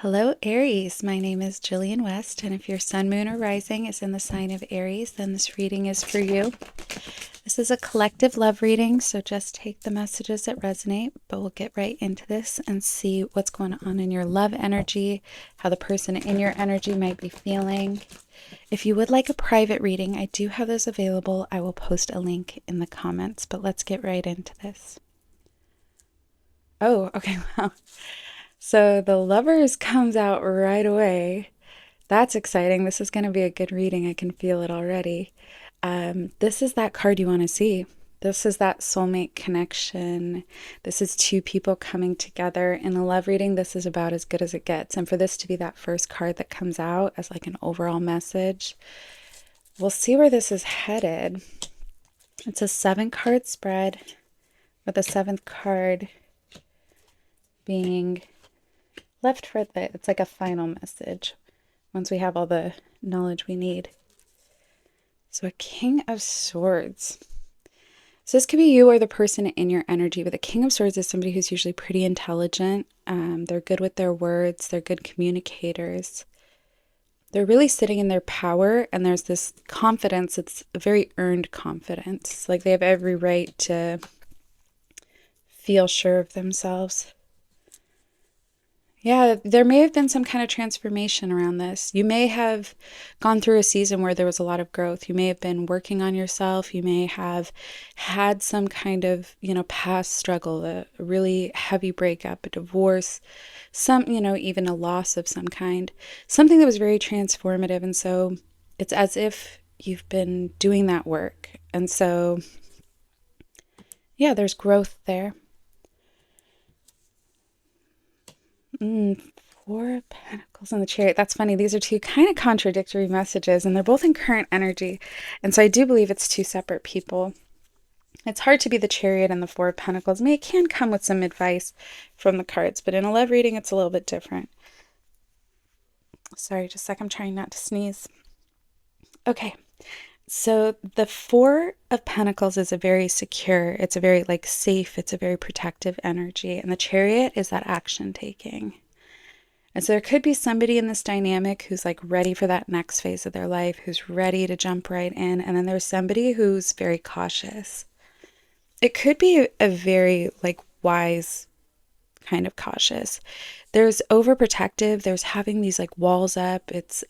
Hello, Aries. My name is Jillian West, and if your sun, moon, or rising is in the sign of Aries, then this reading is for you. This is a collective love reading, so just take the messages that resonate, but we'll get right into this and see what's going on in your love energy, how the person in your energy might be feeling. If you would like a private reading, I do have those available. I will post a link in the comments, but let's get right into this. Oh, okay, wow. So the Lovers comes out right away. That's exciting. This is going to be a good reading. I can feel it already. This is that card you want to see. This is that soulmate connection. This is two people coming together. In a love reading, this is about as good as it gets. And for this to be that first card that comes out as like an overall message, we'll see where this is headed. It's a 7-card spread with the seventh card being left for it's like a final message once we have all the knowledge we need. So a King of Swords. So this could be you or the person in your energy, but the King of Swords is somebody who's usually pretty intelligent. They're good with their words. They're good communicators. They're really sitting in their power, and there's this confidence. It's a very earned confidence. Like they have every right to feel sure of themselves. Yeah, there may have been some kind of transformation around this. You may have gone through a season where there was a lot of growth. You may have been working on yourself. You may have had some kind of, past struggle, a really heavy breakup, a divorce, even a loss of some kind, something that was very transformative. And so it's as if you've been doing that work. And so, yeah, there's growth there. Four of Pentacles and the Chariot. That's funny. These are two kind of contradictory messages, and they're both in current energy. And so I do believe it's two separate people. It's hard to be the Chariot and the Four of Pentacles. I mean, it can come with some advice from the cards, but in a love reading, it's a little bit different. Sorry, just a sec. I'm trying not to sneeze. Okay. So the Four of Pentacles is a very secure, it's a very safe, it's a very protective energy. And the Chariot is that action taking. And so there could be somebody in this dynamic who's ready for that next phase of their life, who's ready to jump right in. And then there's somebody who's very cautious. It could be a very wise kind of cautious. There's overprotective, there's having these walls up, it's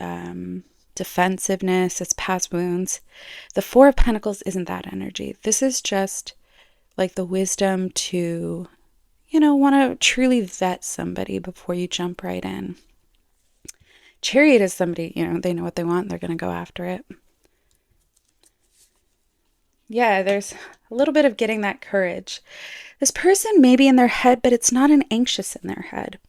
defensiveness, it's past wounds. The Four of Pentacles isn't that energy. This is just the wisdom to want to truly vet somebody before you jump right in. Chariot is somebody, they know what they want, they're going to go after it. Yeah, there's a little bit of getting that courage. This person may be in their head, but it's not an anxious in their head.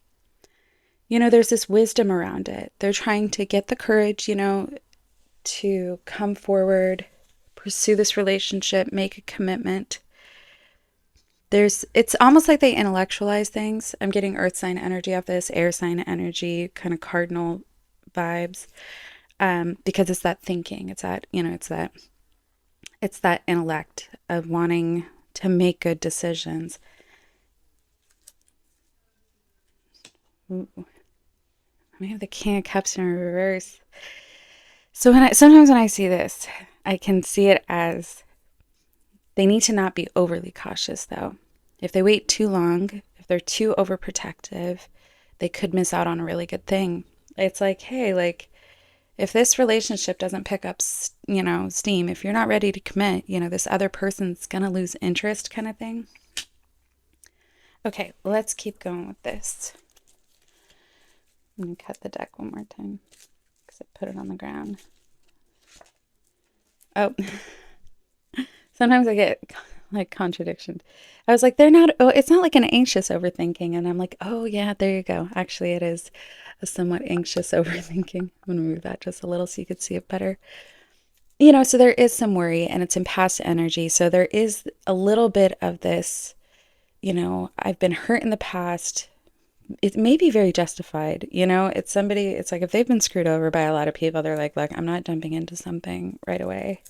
There's this wisdom around it. They're trying to get the courage, to come forward, pursue this relationship, make a commitment. It's almost like they intellectualize things. I'm getting earth sign energy off this, air sign energy, kind of cardinal vibes, because it's that thinking. It's that, it's that intellect of wanting to make good decisions. Ooh. We have the King of Cups in reverse. So sometimes when I see this, I can see it as they need to not be overly cautious, though. If they wait too long, if they're too overprotective, they could miss out on a really good thing. It's hey, if this relationship doesn't pick up, steam, if you're not ready to commit, this other person's going to lose interest kind of thing. Okay, let's keep going with this. I'm going to cut the deck one more time because I put it on the ground. Oh, sometimes I get contradictions. I was they're not, it's not an anxious overthinking. And I'm oh yeah, there you go. Actually, it is a somewhat anxious overthinking. I'm going to move that just a little so you could see it better. So there is some worry and it's in past energy. So there is a little bit of this, I've been hurt in the past. It may be very justified. It's somebody, it's if they've been screwed over by a lot of people, they're look, I'm not jumping into something right away.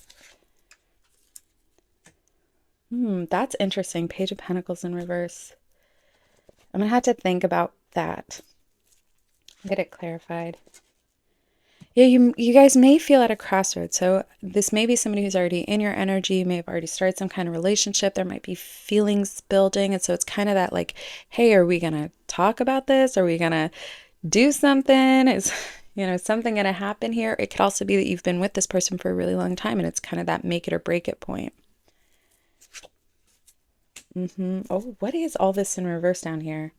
That's interesting. Page of Pentacles in reverse. I'm going to have to think about that. Get it clarified. Yeah, you guys may feel at a crossroads. So this may be somebody who's already in your energy, may have already started some kind of relationship. There might be feelings building. And so it's kind of that like, hey, are we gonna talk about this? Are we gonna do something? Is something gonna happen here? It could also be that you've been with this person for a really long time and it's kind of that make it or break it point. Oh, what is all this in reverse down here?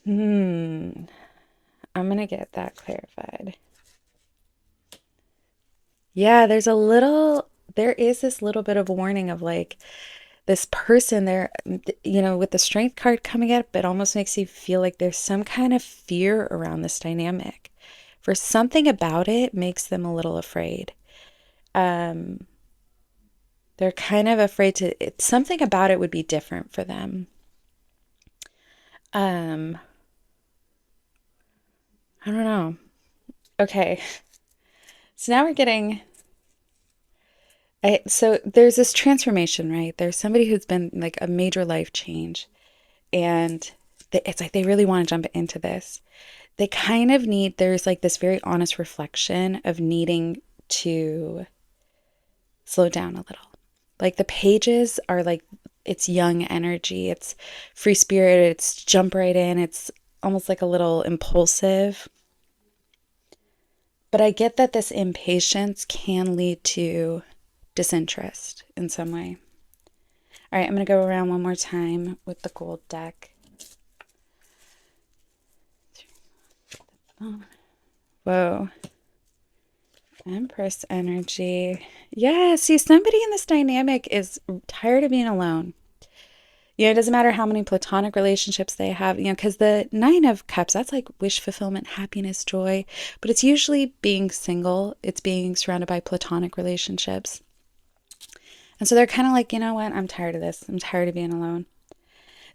I'm gonna get that clarified. Yeah, there is this little bit of warning of like this person there, with the strength card coming up, it almost makes you feel like there's some kind of fear around this dynamic. For something about it makes them a little afraid. Um, they're kind of afraid something about it would be different for them. Um, I don't know. Okay. So now we're getting so there's this transformation, right? There's somebody who's been like a major life change, and it's like they really want to jump into this. They kind of there's like this very honest reflection of needing to slow down a little. Like the pages are like, it's young energy, it's free spirited, it's jump right in, it's almost like a little impulsive. But I get that this impatience can lead to disinterest in some way. All right, I'm going to go around one more time with the gold deck. Whoa. Empress energy. Yeah, see, somebody in this dynamic is tired of being alone. It doesn't matter how many platonic relationships they have, because the Nine of Cups, that's like wish fulfillment, happiness, joy. But it's usually being single, it's being surrounded by platonic relationships. And so they're kind of like, you know what? I'm tired of this. I'm tired of being alone.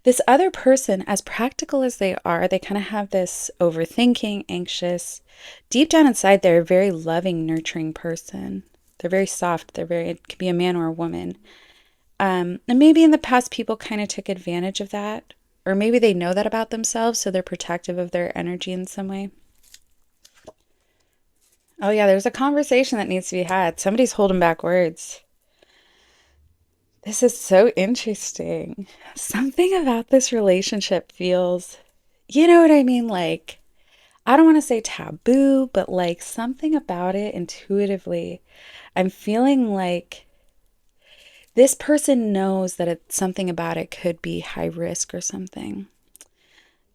This other person, as practical as they are, they kind of have this overthinking, anxious. Deep down inside, they're a very loving, nurturing person. They're very soft. It could be a man or a woman. And maybe in the past, people kind of took advantage of that. Or maybe they know that about themselves, so they're protective of their energy in some way. Oh, yeah, there's a conversation that needs to be had. Somebody's holding back words. This is so interesting. Something about this relationship feels, you know what I mean? Like, I don't want to say taboo, but like something about it intuitively. I'm feeling like this person knows that something about it could be high risk or something.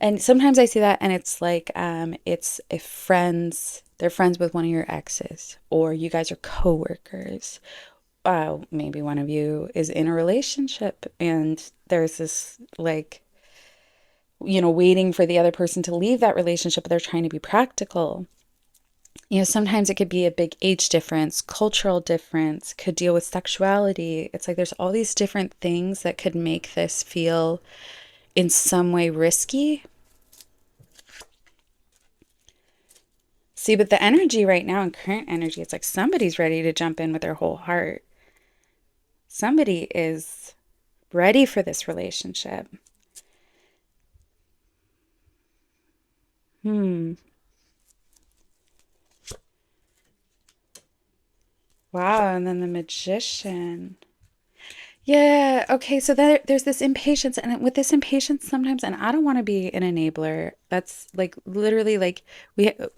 And sometimes I see that and it's like, it's if they're friends with one of your exes, or you guys are coworkers. Maybe one of you is in a relationship and there's this like, waiting for the other person to leave that relationship, but they're trying to be practical. Sometimes it could be a big age difference, cultural difference, could deal with sexuality. It's like there's all these different things that could make this feel in some way risky. See, but the energy right now and current energy, it's like somebody's ready to jump in with their whole heart. Somebody is ready for this relationship. Hmm. Wow. And then the magician. Yeah. Okay. So there's this impatience, and with this impatience, sometimes, and I don't want to be an enabler. That's like literally like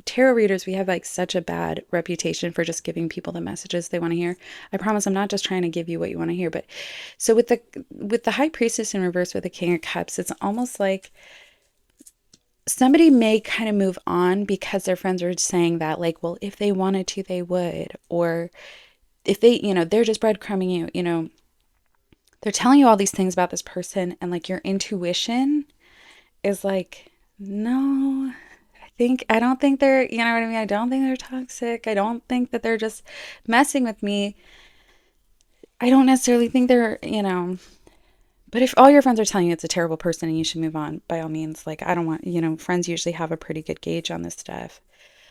tarot readers. We have like such a bad reputation for just giving people the messages they want to hear. I promise, I'm not just trying to give you what you want to hear. But so with the High Priestess in reverse with the King of Cups, it's almost like somebody may kind of move on because their friends are saying that, like, well, if they wanted to, they would, or if they, they're just breadcrumbing you. They're telling you all these things about this person, and like your intuition is like, no, I don't think they're, you know what I mean? I don't think they're toxic. I don't think that they're just messing with me. I don't necessarily think but if all your friends are telling you it's a terrible person and you should move on, by all means, like, I don't want, friends usually have a pretty good gauge on this stuff.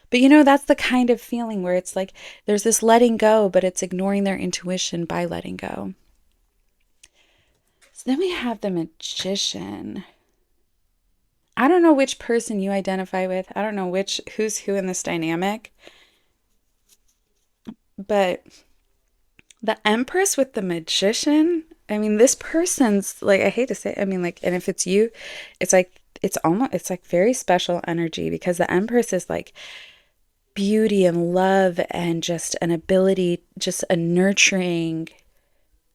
But that's the kind of feeling where it's like there's this letting go, but it's ignoring their intuition by letting go. So then we have the magician. I don't know which person you identify with. I don't know who's who in this dynamic, but the Empress with the Magician, I mean, this person's like, I hate to say, I mean, like, and if it's you, it's like, it's like very special energy because the Empress is like beauty and love and just an ability, just a nurturing,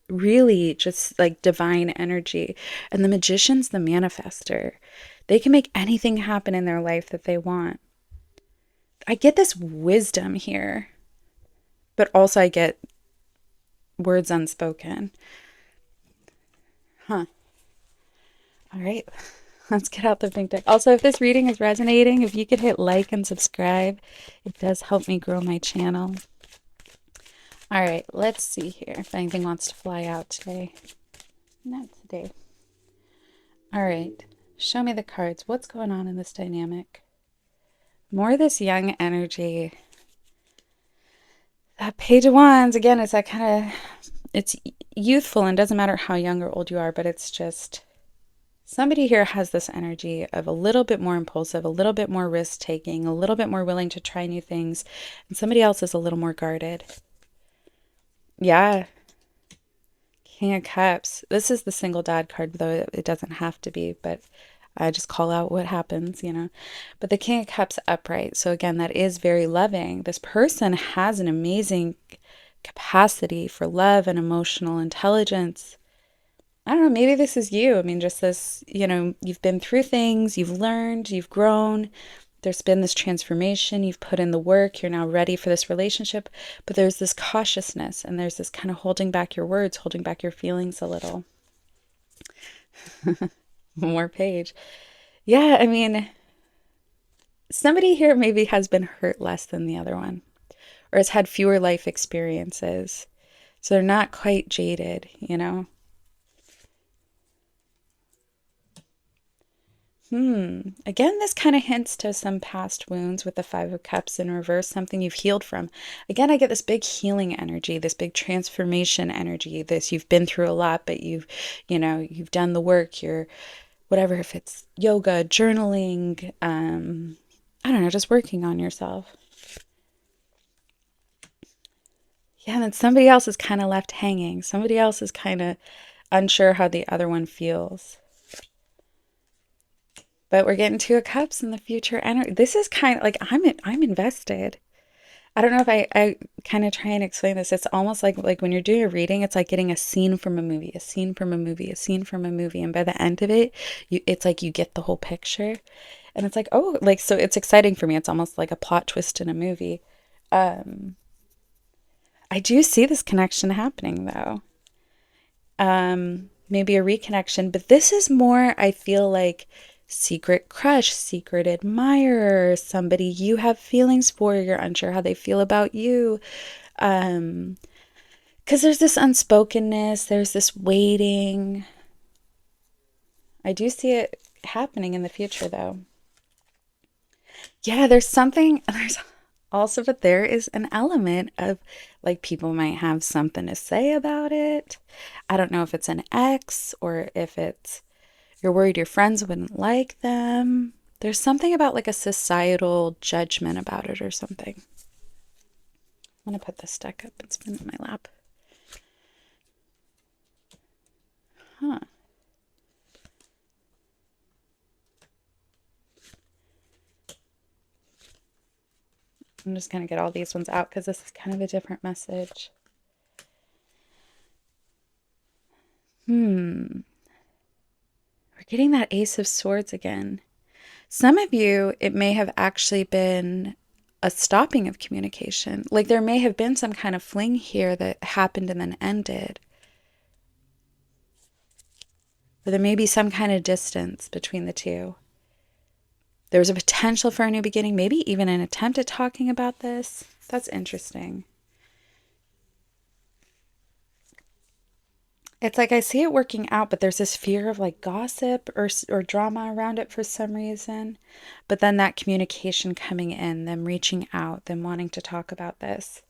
really just like divine energy. And the Magician's the manifester. They can make anything happen in their life that they want. I get this wisdom here, but also I get words unspoken. Huh. All right. Let's get out the big deck. Also, if this reading is resonating, if you could hit like and subscribe, it does help me grow my channel. All right, let's see here if anything wants to fly out today. Not today. All right, show me the cards. What's going on in this dynamic? More of this young energy. That Page of Wands, again, it's that kind of, it's youthful and doesn't matter how young or old you are, but it's just somebody here has this energy of a little bit more impulsive, a little bit more risk taking, a little bit more willing to try new things, and somebody else is a little more guarded. Yeah. King of Cups. This is the single dad card, though it doesn't have to be, but I just call out what happens, you know. But the King of Cups upright. So again, that is very loving. This person has an amazing capacity for love and emotional intelligence. I don't know, maybe this is you. I mean, just this, you know, you've been through things, you've learned, you've grown. There's been this transformation, you've put in the work, you're now ready for this relationship, but there's this cautiousness and there's this kind of holding back your words, holding back your feelings a little. More page. Yeah, I mean, somebody here maybe has been hurt less than the other one or has had fewer life experiences. So they're not quite jaded, you know? Again, this kind of hints to some past wounds with the Five of Cups in reverse, something you've healed from. Again, I get this big healing energy, this big transformation energy, this you've been through a lot, but you know, you've done the work, you're whatever, if it's yoga, journaling, I don't know, just working on yourself. Yeah, and then somebody else is kind of left hanging. Somebody else is kind of unsure how the other one feels. But we're getting Two of Cups in the future energy. This is kind of like I'm invested. I don't know if I kind of try and explain this. It's almost like when you're doing a reading, it's like getting a scene from a movie, a scene from a movie, a scene from a movie. And by the end of it, it's like you get the whole picture. And it's like, oh, like, so it's exciting for me. It's almost like a plot twist in a movie. Um, I do see this connection happening though. Maybe a reconnection, but this is more, I feel like, secret crush, secret admirer, somebody you have feelings for, you're unsure how they feel about you. Um, because there's this unspokenness, there's this waiting. I do see it happening in the future though. Yeah, there's something, there's also, but there is an element of like people might have something to say about it. I don't know if it's an ex or if it's you're worried your friends wouldn't like them. There's something about like a societal judgment about it or something. I'm going to put this deck up. It's been in my lap. Huh. I'm just going to get all these ones out because this is kind of a different message. We're getting that Ace of Swords again. Some of you, it may have actually been a stopping of communication. Like there may have been some kind of fling here that happened and then ended. Or there may be some kind of distance between the two. There was a potential for a new beginning, maybe even an attempt at talking about this. That's interesting. It's like I see it working out, but there's this fear of like gossip or drama around it for some reason. But then that communication coming in, them reaching out, them wanting to talk about this.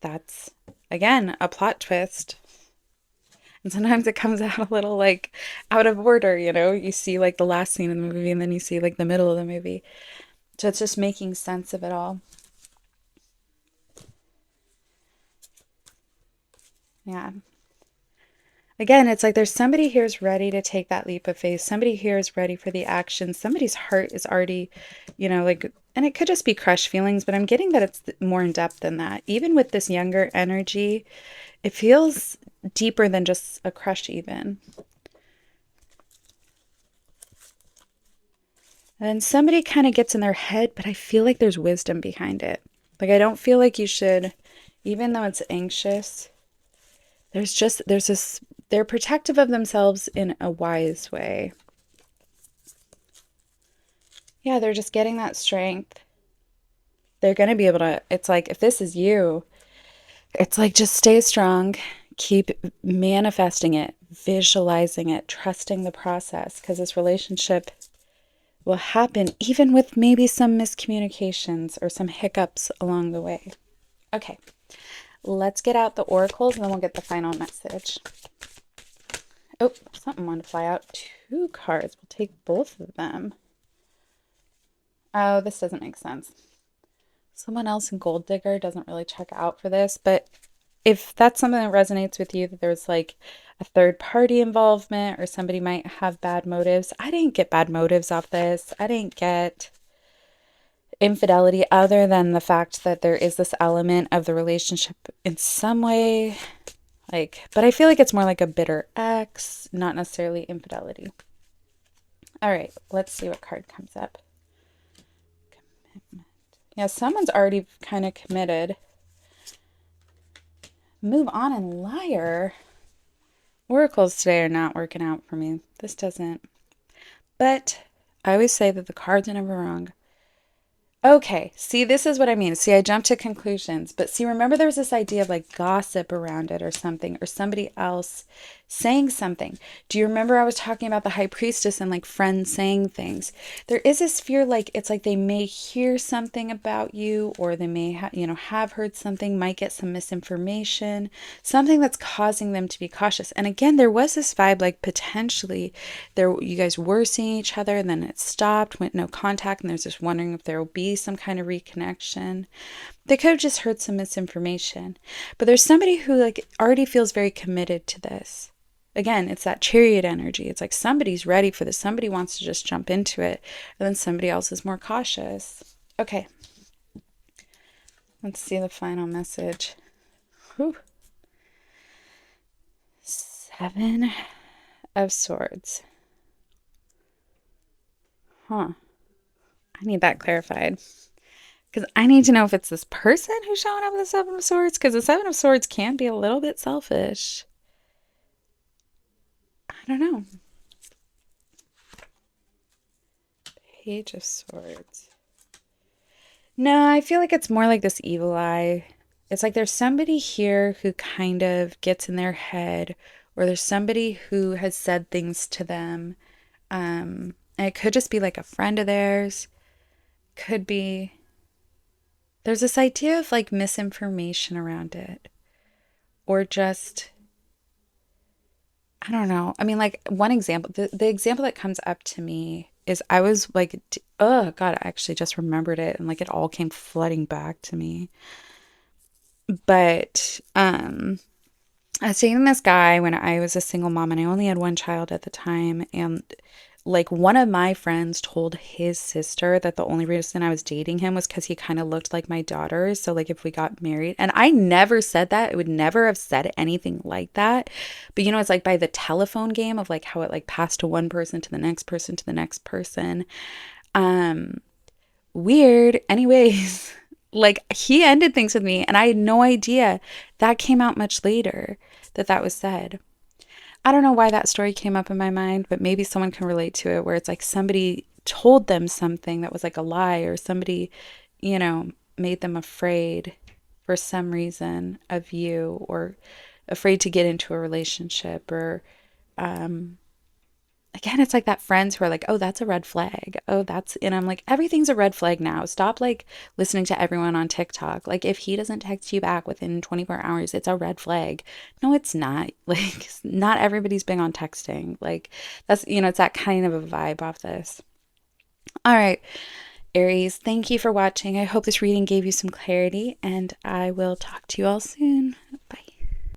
That's, again, a plot twist. And sometimes it comes out a little like out of order, you know? You see like the last scene in the movie and then you see like the middle of the movie. So it's just making sense of it all. Yeah. Again, it's like there's somebody here who's ready to take that leap of faith. Somebody here is ready for the action. Somebody's heart is already, like, and it could just be crush feelings, but I'm getting that it's more in depth than that. Even with this younger energy, it feels deeper than just a crush, even. And then somebody kind of gets in their head, but I feel like there's wisdom behind it. Like, I don't feel like you should, even though it's anxious, there's this, they're protective of themselves in a wise way. Yeah, they're just getting that strength. They're going to be able to, it's like, if this is you, it's like just stay strong, keep manifesting it, visualizing it, trusting the process, because this relationship will happen even with maybe some miscommunications or some hiccups along the way. Okay, let's get out the oracles and then we'll get the final message. Oh, something wanted to fly out. Two cards. We'll take both of them. Oh, this doesn't make sense. Someone else in Gold Digger doesn't really check out for this, but if that's something that resonates with you, that there's like a third party involvement or somebody might have bad motives. I didn't get bad motives off this. I didn't get infidelity other than the fact that there is this element of the relationship in some way. Like, but I feel like it's more like a bitter ex, not necessarily infidelity. All right, let's see what card comes up. Commitment. Yeah, someone's already kind of committed. Move on and liar. Oracles today are not working out for me. This doesn't. But I always say that the cards are never wrong. Okay, see, this is what I mean. See, I jumped to conclusions, but see, remember there was this idea of like gossip around it or something, or somebody else saying something. Do you remember I was talking about the high priestess and like friends saying things? There is this fear, like it's like they may hear something about you, or they may have heard something, might get some misinformation, something that's causing them to be cautious. And again, there was this vibe like potentially there you guys were seeing each other and then it stopped, went no contact, and there's just wondering if there will be some kind of reconnection. They could have just heard some misinformation. But there's somebody who like already feels very committed to this. Again, it's that chariot energy. It's like somebody's ready for this. Somebody wants to just jump into it. And then somebody else is more cautious. Okay. Let's see the final message. Whew. Seven of Swords. Huh. I need that clarified. Because I need to know if it's this person who's showing up with the Seven of Swords. Because the Seven of Swords can be a little bit selfish. I don't know. Page of Swords. No, I feel like it's more like this evil eye. It's like there's somebody here who kind of gets in their head, or there's somebody who has said things to them. And it could just be like a friend of theirs. Could be. There's this idea of like misinformation around it, or just I don't know. I mean, like one example, the example that comes up to me is I was like, oh God, I actually just remembered it and like it all came flooding back to me. But I was dating this guy when I was a single mom and I only had one child at the time. And like one of my friends told his sister that the only reason I was dating him was because he kind of looked like my daughter. So like if we got married, and I never said that, I would never have said anything like that. But it's like by the telephone game of like how it like passed to one person to the next person to the next person. Um, Weird. Anyways, like he ended things with me and I had no idea that came out much later that was said. I don't know why that story came up in my mind, but maybe someone can relate to it where it's like somebody told them something that was like a lie, or somebody, made them afraid for some reason of you, or afraid to get into a relationship, or again, it's like that friends who are like, oh, that's a red flag. Oh, that's, and I'm like, everything's a red flag now. Stop like listening to everyone on TikTok. Like, if he doesn't text you back within 24 hours, it's a red flag. No, it's not. Like, not everybody's big on texting. Like, that's, it's that kind of a vibe off this. All right, Aries, thank you for watching. I hope this reading gave you some clarity, and I will talk to you all soon.